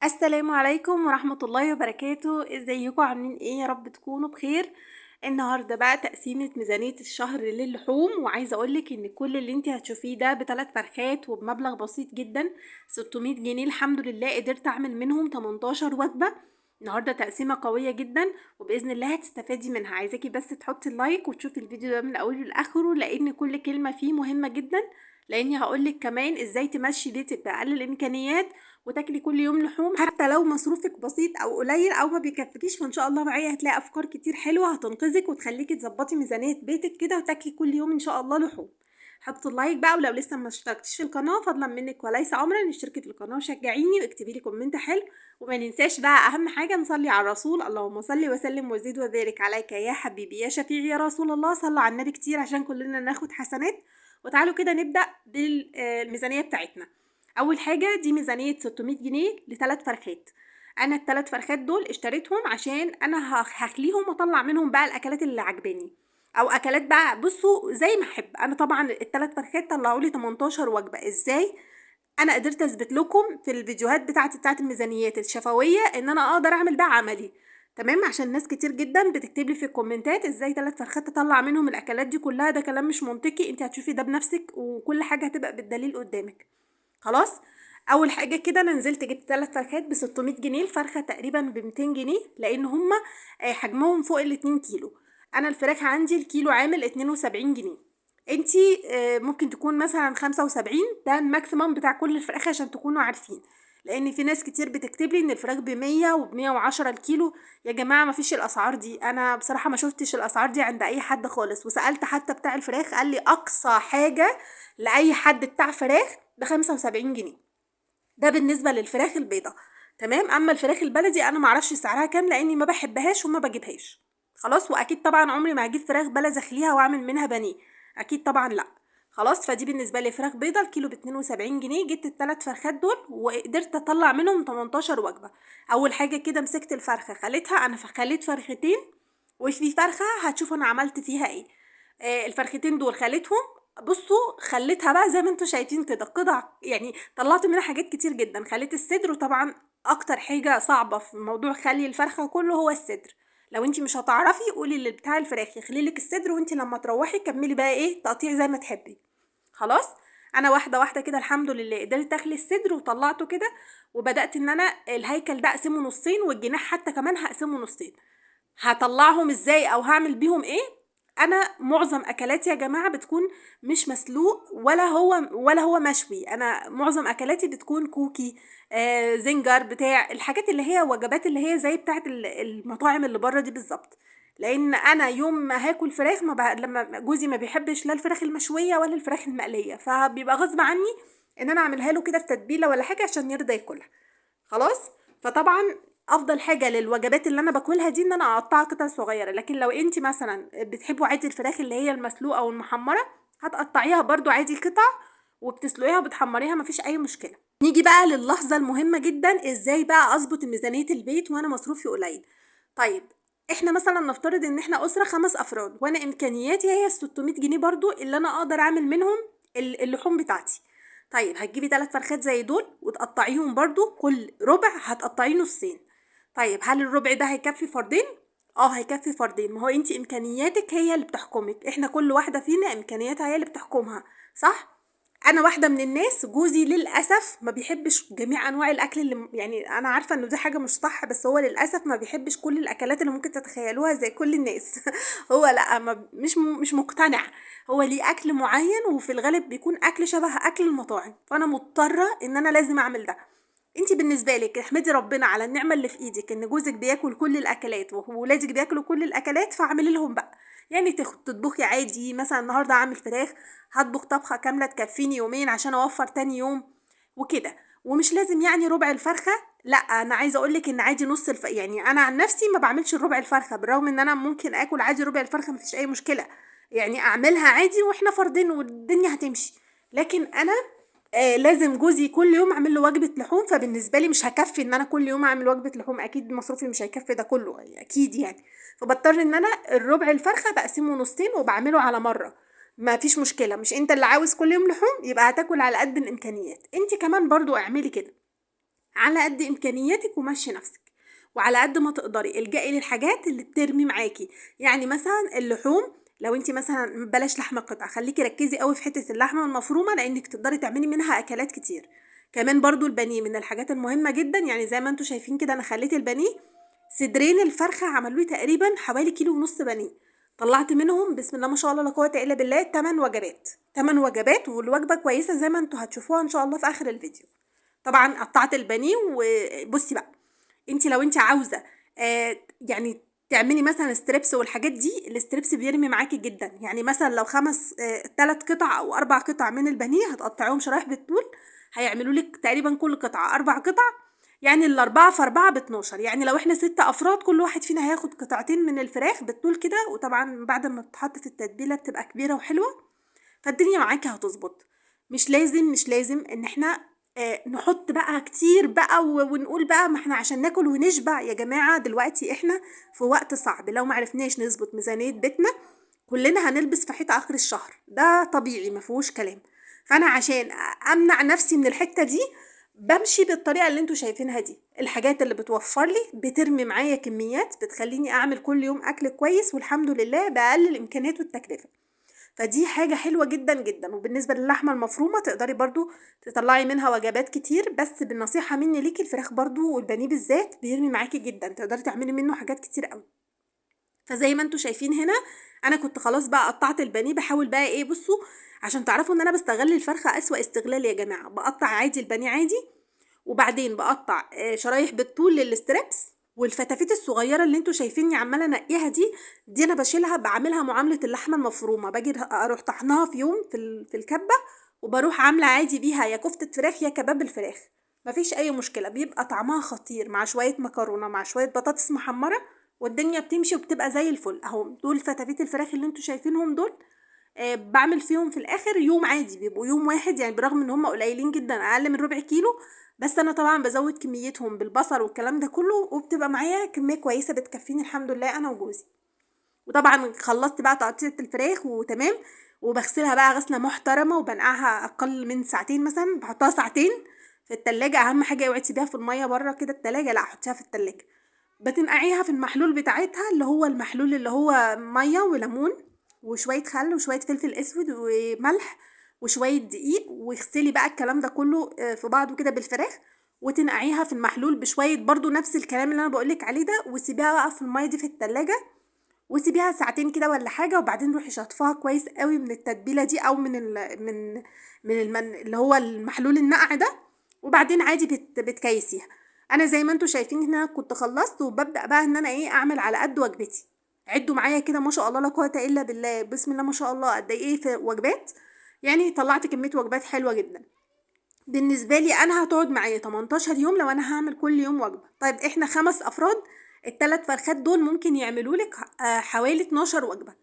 السلام عليكم ورحمة الله وبركاته. ازيكم عاملين ايه؟ يا رب تكونوا بخير. النهاردة بقى تقسيمة ميزانية الشهر للحوم، وعايزة اقولك ان كل اللي انت هتشوفيه ده ب3 فرخات وبمبلغ بسيط جدا، 600 جنيه. الحمد لله قدرت اعمل منهم 18 وجبة. النهاردة تقسيمة قوية جدا وبإذن الله هتستفادي منها. عايزاكي بس تحطي اللايك وتشوفي الفيديو ده من اوله لاخره، لان كل كلمة فيه مهمة جدا. لاني هقولك كمان ازاي تمشي بيتك بأقل الامكانيات وتاكلي كل يوم لحوم، حتى لو مصروفك بسيط او قليل او ما بيكفيكيش. فان شاء الله معايا هتلاقي افكار كتير حلوه هتنقذك وتخليكي تظبطي ميزانيه بيتك كده وتاكلي كل يوم ان شاء الله لحوم. حطوا اللايك بقى، ولو لسه ما اشتركتيش في القناه فضلا منك وليس امرا اشتركي في القناه وشجعيني واكتبي لي كومنت حلو. وما ننساش بقى اهم حاجه نصلي على الرسول، اللهم صل وسلم وزد وبارك عليك يا حبيبي يا شفيعي يا رسول الله. صلوا على النبي كتير عشان كلنا ناخد حسنات. وتعالوا كده نبدا بالميزانيه بتاعتنا. اول حاجه دي ميزانيه 600 جنيه لثلاث فرخات. انا الثلاث فرخات دول اشتريتهم عشان انا هخليهم واطلع منهم بقى الاكلات اللي عجباني، او اكلات بقى بصوا زي ما احب. انا طبعا الثلاث فرخات طلعوا لي 18 وجبه. ازاي؟ انا قدرت اثبت لكم في الفيديوهات بتاعت الميزانيات الشفويه ان انا اقدر اعمل ده عملي. تمام، عشان ناس كتير جدا بتكتب لي في الكومنتات ازاي 3 فرخات تطلع منهم الاكلات دي كلها. ده كلام مش منطقي، انت هتشوفي ده بنفسك وكل حاجه هتبقى بالدليل قدامك. خلاص. اول حاجه كده انا نزلت جبت 3 فرخات ب 600 جنيه، الفرخه تقريبا ب 200 جنيه، لان هما حجمهم فوق ال 2 كيلو. انا الفراخ عندي الكيلو عامل 72 جنيه. انتي ممكن تكون مثلا 75، ده الماكسيمم بتاع كل الفراخ عشان تكونوا عارفين. لان في ناس كتير بتكتب لي ان الفراخ ب100 وب110 الكيلو. يا جماعه ما فيش الاسعار دي، انا بصراحه ما شفتش الاسعار دي عند اي حد خالص. وسالت حتى بتاع الفراخ قال لي اقصى حاجه لاي حد بتاع فراخ ب75 جنيه. ده بالنسبه للفراخ البيضه. تمام. اما الفراخ البلدي انا معرفش سعرها كام لاني ما بحبهاش وما بجيبهاش. خلاص. واكيد طبعا عمري ما هجيب فراخ بلدي اخليها واعمل منها بانيه، اكيد طبعا لا. خلاص. فدي بالنسبه لي فراخ بيضه الكيلو ب 72 جنيه. جبت الثلاث فرخات دول وقدرت اطلع منهم 18 وجبه. اول حاجه كده مسكت الفرخه خليتها، انا خليت فرختين وفي فرخه هتشوفوا انا عملت فيها ايه. الفرختين دول خليتهم. بصوا خليتها بقى زي ما انتوا شايفين كده قطع، يعني طلعت منها حاجات كتير جدا. خليت الصدر، وطبعا اكتر حاجه صعبه في موضوع خلي الفرخه كله هو الصدر. لو انتي مش هتعرفي قولي بتاع الفراخ يخلي لك الصدر، وانتي لما تروحي كملي بقى ايه تقطيع زي ما تحبي. خلاص. انا واحده واحده كده الحمد لله قدرت اخلي الصدر وطلعته كده. وبدات ان انا الهيكل ده اقسمه نصين، والجناح حتى كمان هقسمه نصين. هطلعهم ازاي او هعمل بيهم ايه؟ انا معظم اكلاتي يا جماعه بتكون مش مسلوق ولا هو مشوي. انا معظم اكلاتي بتكون كوكي، زنجر، بتاع الحاجات اللي هي وجبات اللي هي زي بتاعه المطاعم اللي بره دي بالظبط. لان انا يوم ما هاكل فراخ لما جوزي ما بيحبش لا الفراخ المشويه ولا الفراخ المقليه، فبيبقى غصب عني ان انا اعملها له كده في تتبيله ولا حاجه عشان يرضى ياكلها. خلاص. فطبعا افضل حاجه للوجبات اللي انا باكلها دي ان انا اقطعها قطع صغيره. لكن لو انت مثلا بتحبوا عادي الفراخ اللي هي المسلوقه او المحمره هتقطعيها برضو عادي قطع وبتسلقيها وبتحمريها، مفيش اي مشكله. نيجي بقى للحظه المهمه جدا، ازاي بقى اظبط ميزانيه البيت وانا مصروفي قليل. طيب، احنا مثلا نفترض ان احنا اسره 5 افراد وانا امكانياتي هي 600 جنيه برضو اللي انا اقدر اعمل منهم اللحوم بتاعتي. طيب هتجيبي 3 فرخات زي دول وتقطعيهم برضو كل ربع هتقطعيه نصين. طيب هل الربع ده هيكفي فردين؟ اه هيكفي فردين. ما هو انت امكانياتك هي اللي بتحكمك، احنا كل واحده فينا امكانياتها هي اللي بتحكمها. صح. انا واحده من الناس جوزي للاسف ما بيحبش جميع انواع الاكل اللي يعني انا عارفه انه دي حاجه مش صح، بس هو للاسف ما بيحبش كل الاكلات اللي ممكن تتخيلوها زي كل الناس. هو لا، ما مش مقتنع. هو ليه اكل معين وفي الغالب بيكون اكل شبه اكل المطاعم، فانا مضطره ان انا لازم اعمل ده. انتي بالنسبه لك احمدي ربنا على النعمه اللي في ايدك ان جوزك بياكل كل الاكلات وولادك بياكلوا كل الاكلات، فاعملي لهم بقى. يعني تطبخي عادي، مثلا النهارده اعمل فراخ هطبخ طبخه كامله تكفيني يومين عشان اوفر تاني يوم وكده. ومش لازم يعني ربع الفرخه، لا انا عايزه اقول لك ان عادي يعني انا عن نفسي ما بعملش الربع الفرخه، بالرغم ان انا ممكن اكل عادي ربع الفرخه مفيش اي مشكله. يعني اعملها عادي واحنا فردين والدنيا هتمشي. لكن انا لازم جوزي كل يوم اعمل له وجبه لحوم، فبالنسبه لي مش هكفي ان انا كل يوم اعمل وجبه لحوم، اكيد مصروفي مش هيكفي ده كله يعني اكيد يعني. فبضطر ان انا الربع الفرخه بقسمه نصين وبعمله على مره. ما فيش مشكله، مش انت اللي عاوز كل يوم لحوم يبقى هتاكل على قد الامكانيات، انت كمان برضو اعملي كده. على قد امكانياتك ومشي نفسك، وعلى قد ما تقدري الجئي للحاجات اللي بترمي معاكي. يعني مثلا اللحوم، لو انت مثلا بلاش لحمه قطع، خليكي ركزي قوي في حته اللحمه المفرومه لانك تقدري تعملي منها اكلات كتير. كمان برضو البانيه من الحاجات المهمه جدا، يعني زي ما انتوا شايفين كده انا خليت البانيه صدرين الفرخه عملوا لي تقريبا حوالي كيلو ونص بانيه. طلعت منهم بسم الله ما شاء الله لا قوه الا بالله 8 وجبات، 8 وجبات، والوجبه كويسه زي ما انتوا هتشوفوها ان شاء الله في اخر الفيديو. طبعا قطعت البانيه. وبصي بقى، انت لو انت عاوزه يعني تعملي مثلا ستريبس والحاجات دي، الستريبس بيرمي معاكي جدا. يعني مثلا لو 3 قطع او 4 قطع من البانيه هتقطعيهم شرايح بالطول، هيعملوا لك تقريبا كل قطعه 4 قطع. يعني الأربعة في 4 ب12، يعني لو احنا 6 أفراد كل واحد فينا هياخد قطعتين من الفراخ بالطول كده. وطبعا بعد ما تتحط في التتبيلة بتبقى كبيرة وحلوة، فالدنيا معاكي هتظبط. مش لازم ان احنا نحط بقى كتير بقى ونقول بقى ما احنا عشان ناكل ونشبع. يا جماعة دلوقتي احنا في وقت صعب، لو معرفناش نظبط ميزانية بيتنا كلنا هنلبس في حيط اخر الشهر، ده طبيعي ما فيهوش كلام. فانا عشان امنع نفسي من الحتة دي بمشي بالطريقة اللي انتوا شايفينها دي. الحاجات اللي بتوفر لي بترمي معايا كميات بتخليني اعمل كل يوم اكل كويس، والحمد لله بأقل الامكانيات والتكلفة. فدي حاجة حلوة جدا جدا. وبالنسبة للحمة المفرومة تقدري برضو تطلعي منها وجبات كتير، بس بالنصيحة مني ليكي الفراخ برضو والبانيه بالذات بيرمي معاكي جدا، تقدري تعملي منه حاجات كتير قوي. فزي ما انتوا شايفين هنا انا كنت خلاص بقى قطعت البانيه. بحاول بقى ايه، بصوا عشان تعرفوا ان انا بستغل الفرخة اسوأ استغلال يا جماعة. بقطع عادي البانيه عادي، وبعدين بقطع شرايح بالطول للستريبس. والفتافيت الصغيره اللي انتوا شايفيني عماله انقيها دي انا بشيلها بعملها معامله اللحمه المفرومه. باجي اروح طحناها في يوم في الكبه، وبروح عامله عادي بيها يا كفته فراخ يا كباب الفراخ. مفيش اي مشكله، بيبقى طعمها خطير مع شويه مكرونه مع شويه بطاطس محمره، والدنيا بتمشي وبتبقى زي الفل. اهو دول فتافيت الفراخ اللي انتوا شايفينهم دول. بعمل فيهم في الاخر يوم عادي، بيبقوا يوم واحد يعني، برغم ان هم قليلين جدا اقل من ربع كيلو. بس انا طبعا بزود كميتهم بالبصل والكلام ده كله، وبتبقى معايا كميه كويسه بتكفيني الحمد لله انا وجوزي. وطبعا خلصت بقى تقطيع الفراخ وتمام، وبغسلها بقى غسله محترمه وبنقعها اقل من ساعتين، مثلا بحطها ساعتين في التلاجة. اهم حاجه اوعي تسيبيها في الميه بره كده التلاجة، لا حطيها في التلاجة. بتنقعيها في المحلول بتاعتها اللي هو المحلول اللي هو ميه وليمون وشويه خل وشويه فلفل اسود وملح وشويه دقيق، واغسلي بقى الكلام ده كله في بعضه كده بالفراخ، وتنقعيها في المحلول بشويه برضو نفس الكلام اللي انا بقولك عليه ده، وسيبيها بقى في الميه دي في التلاجة، وسيبيها ساعتين كده ولا حاجه. وبعدين روحي شطفها كويس قوي من التتبيله دي او من اللي هو المحلول النقع ده، وبعدين عادي بتكيسيها. انا زي ما انتوا شايفين هنا كنت خلصت، وببدا بقى ان انا ايه اعمل على قد وجبتي. عدوا معايا كده ما شاء الله لا قوه الا بالله، بسم الله ما شاء الله قد ايه في وجبات. يعني طلعت كميه وجبات حلوه جدا. بالنسبة لي أنا هتقعد معايا 18 يوم لو أنا هعمل كل يوم وجبة. طيب إحنا 5 أفراد، التلات فرخات دول ممكن يعملوا لك حوالي 12 وجبة.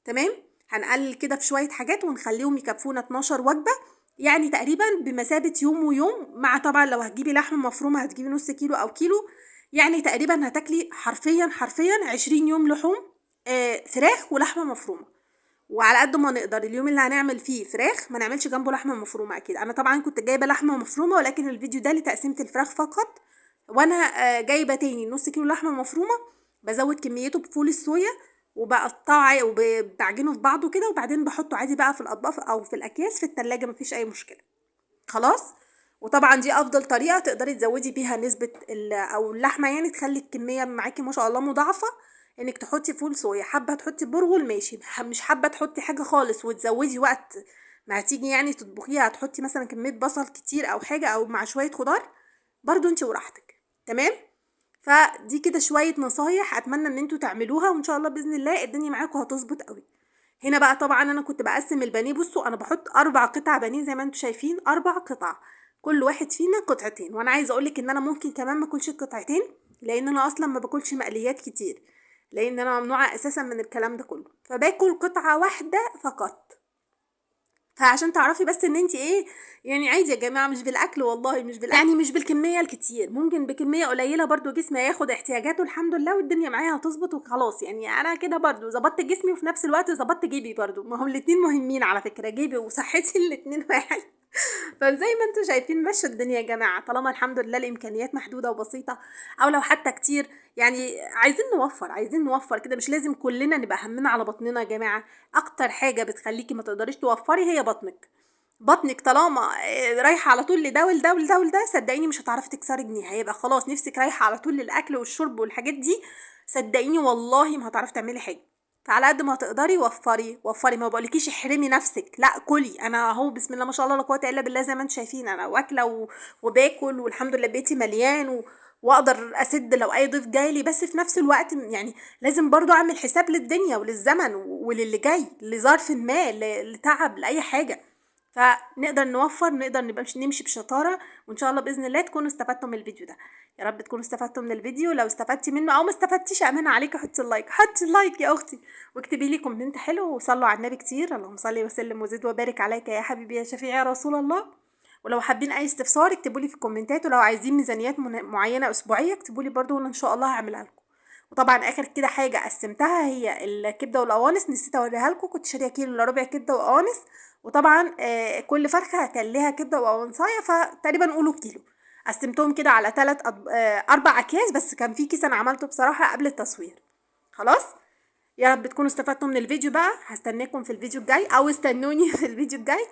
تمام. هنقلل كده في شوية حاجات ونخليهم يكفونا 12 وجبة، يعني تقريبا بمثابة يوم ويوم. مع طبعا لو هتجيبي لحمة مفرومة هتجيبي نص كيلو أو كيلو، يعني تقريبا هتاكلي حرفيا 20 يوم لحوم فراخ ولحمة مفرومة. وعلى قد ما نقدر اليوم اللي هنعمل فيه فراخ ما نعملش جنبه لحمه مفرومه. اكيد انا طبعا كنت جايبه لحمه مفرومه، ولكن الفيديو ده لتقسيمه الفراخ فقط. وانا جايبه تاني نص كيلو لحمه مفرومه، بزود كميته بفول الصويا وبقطعه وبعجنه في بعضه كده، وبعدين بحطه عادي بقى في الاطباق او في الاكياس في التلاجة، مفيش اي مشكله. خلاص. وطبعا دي افضل طريقه تقدري تزودي بيها نسبه او اللحمه، يعني تخلي الكميه معاكي ما شاء الله مضاعفه. انك تحطي فول صويا، حابه تحطي برغل ماشي، مش حابه تحطي حاجه خالص وتزودي وقت ما هتيجي يعني تطبخيها هتحطي مثلا كميه بصل كتير او حاجه او مع شويه خضار، برضو انت وراحتك. تمام. فدي كده شويه نصايح اتمنى ان انتوا تعملوها، وان شاء الله باذن الله الدنيا معاكم هتظبط قوي. هنا بقى طبعا انا كنت بقسم البانيه. بصوا انا بحط 4 قطع بانيه زي ما انتم شايفين، 4 قطع، كل واحد فينا قطعتين. وانا عايزه اقولك ان انا ممكن كمان ما اكلش القطعتين، لان انا اصلا ما باكلش مقليات كتير، لان انا ممنوعه اساسا من الكلام ده كله، فباكل قطعه واحده فقط. فعشان تعرفي بس ان انت ايه، يعني عادي يا جماعه، مش بالاكل والله، مش بالاكل، يعني مش بالكميه الكتير، ممكن بكميه قليله برضو جسمي هياخد احتياجاته الحمد لله، والدنيا معايا هتظبط وخلاص. يعني انا كده برضو ظبطت جسمي وفي نفس الوقت ظبطت جيبي برضو، ما هم الاتنين مهمين على فكره، جيبي وصحتي الاتنين واحد. فزي ما انتم شايفين مشوا الدنيا يا جماعة، طالما الحمد لله الإمكانيات محدودة وبسيطة أو لو حتى كتير، يعني عايزين نوفر كده، مش لازم كلنا نبقى همنا على بطننا يا جماعة. أكتر حاجة بتخليكي ما تقدريش توفري هي بطنك. بطنك طالما رايحة على طول لده ولده ولده ولده، صدقيني مش هتعرفي تكسري جنيه، هيبقى خلاص نفسك رايحة على طول للأكل والشرب والحاجات دي. صدقيني والله ما هتعرفي تعملي حاجة. فعلى قد ما تقدري وفري وفري، ما بقولكيش احرمي نفسك، لا كلي. انا اهو بسم الله ما شاء الله لا قوه الا بالله، زي ما انتم شايفين انا واكله وباكل والحمد لله بيتي مليان واقدر اسد لو اي ضيف جاي لي. بس في نفس الوقت يعني لازم برضو اعمل حساب للدنيا وللزمن وللي جاي لظرف ما، لتعب لاي حاجه. فنقدر نوفر، نقدر نبقى نمشي بشطاره. وان شاء الله باذن الله تكونوا استفدتوا من الفيديو ده. يا رب تكونوا استفدتوا من الفيديو. لو استفدتي منه او ما استفدتيش، امانه عليكي حطي اللايك، حطي اللايك يا اختي، واكتبي لي كومنت حلو، وصلوا على النبي كتير. اللهم صل وسلم وزد وبارك عليك يا حبيبي يا شفيعي يا رسول الله. ولو حابين اي استفسار اكتبوا لي في الكومنتات، ولو عايزين ميزانيات معينه اسبوعيه اكتبوا لي برضو، وانا ان شاء الله هعملها لكم. وطبعا اخر كده حاجه قسمتها هي الكبده والقوانص، نسيت اوريها لكم. كنت شاريه كيلو الا ربع كبده وقوانص، وطبعا كل فرخه كان ليها كبده وقوانصايه، فتقريبا قولوا كيلو. قسمتهم كده على 4 اكياس، بس كان في كيس انا عملته بصراحه قبل التصوير. خلاص. يا رب تكونوا استفدتوا من الفيديو بقى. هستناكم في الفيديو الجاي او استنوني في الفيديو الجاي،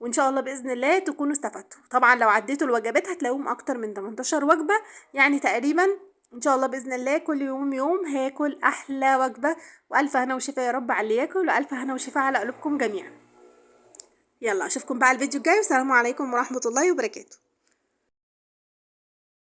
وان شاء الله باذن الله تكونوا استفدتوا. طبعا لو عديتوا الوجبات هتلاقوهم اكتر من 18 وجبه، يعني تقريبا ان شاء الله باذن الله كل يوم هاكل احلى وجبه. والف هنا وشفا يا رب على اللي ياكل، والف هنا وشفا على قلوبكم جميعا. يلا اشوفكم بقى الفيديو الجاي، والسلام عليكم ورحمه الله وبركاته.